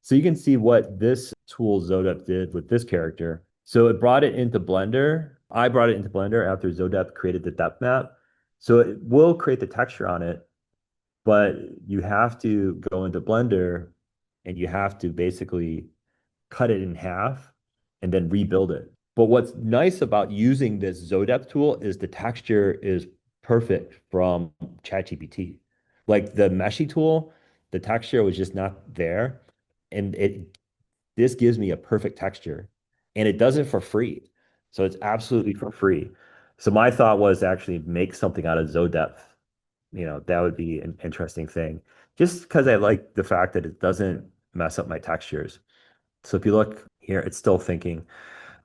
So you can see what this tool ZoeDepth did with this character. So it brought it into Blender. I brought it into Blender after ZoeDepth created the depth map. So it will create the texture on it, but you have to go into Blender and you have to basically cut it in half and then rebuild it. But what's nice about using this ZoeDepth tool is the texture is perfect from ChatGPT. Like the Meshy tool, the texture was just not there. And this gives me a perfect texture. And it does it for free. So it's absolutely for free. So my thought was to actually make something out of ZoeDepth. That would be an interesting thing. Just because I like the fact that it doesn't mess up my textures. So if you look here, it's still thinking.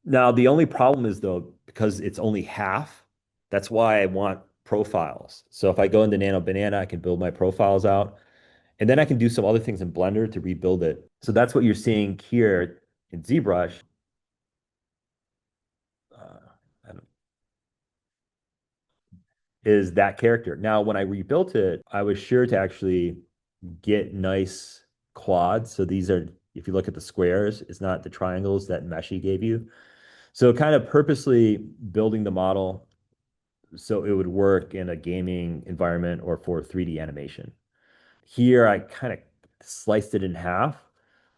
Now, the only problem is though, because it's only half, that's why I want profiles. So if I go into Nano Banana, I can build my profiles out, and then I can do some other things in Blender to rebuild it. So that's what you're seeing here in ZBrush. I don't- Is that character. Now, when I rebuilt it, I was sure to actually get nice quads. So these are, if you look at the squares, it's not the triangles that Meshi gave you. So kind of purposely building the model so it would work in a gaming environment or for 3D animation. Here, I kind of sliced it in half.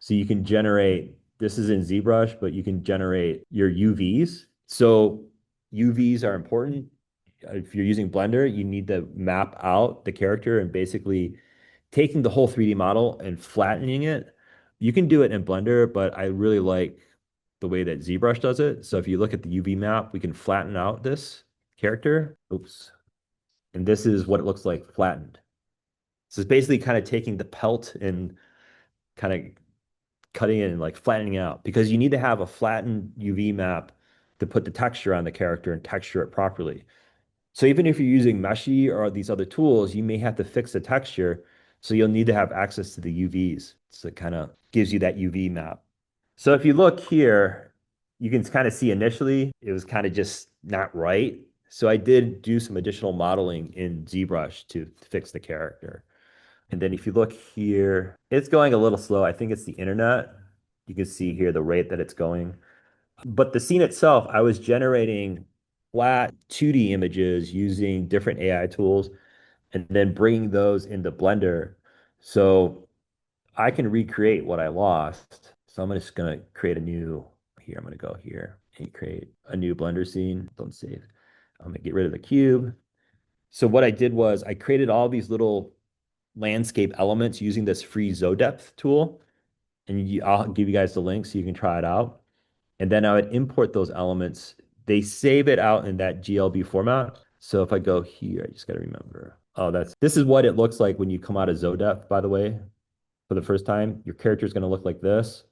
So you can generate, this is in ZBrush, but you can generate your UVs. So UVs are important. If you're using Blender, you need to map out the character and basically taking the whole 3D model and flattening it. You can do it in Blender, but I really like the way that ZBrush does it. So if you look at the UV map, we can flatten out this character. Oops. And this is what it looks like flattened. So it's basically kind of taking the pelt and kind of cutting it and like flattening it out because you need to have a flattened UV map to put the texture on the character and texture it properly. So even if you're using Meshi or these other tools, you may have to fix the texture. So you'll need to have access to the UVs. So it kind of gives you that UV map. So if you look here, you can kind of see initially it was kind of just not right. So I did do some additional modeling in ZBrush to fix the character. And then if you look here, it's going a little slow. I think it's the internet. You can see here the rate that it's going. But the scene itself, I was generating flat 2D images using different AI tools and then bringing those into Blender. So I can recreate what I lost. So I'm just going to create a new, here, I'm going to go here and create a new Blender scene. Don't save. I'm going to get rid of the cube. So what I did was I created all these little landscape elements using this free ZoeDepth tool. And I'll give you guys the link so you can try it out. And then I would import those elements. They save it out in that GLB format. So if I go here, I just got to remember. Oh, this is what it looks like when you come out of ZoeDepth, by the way, for the first time. Your character is going to look like this.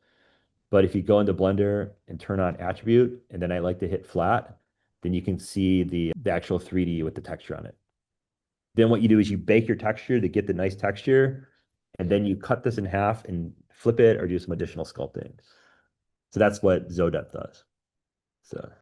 But if you go into Blender and turn on attribute, and then I like to hit flat, then you can see the actual 3D with the texture on it. Then what you do is you bake your texture to get the nice texture, and then you cut this in half and flip it or do some additional sculpting. So that's what ZoeDepth does. So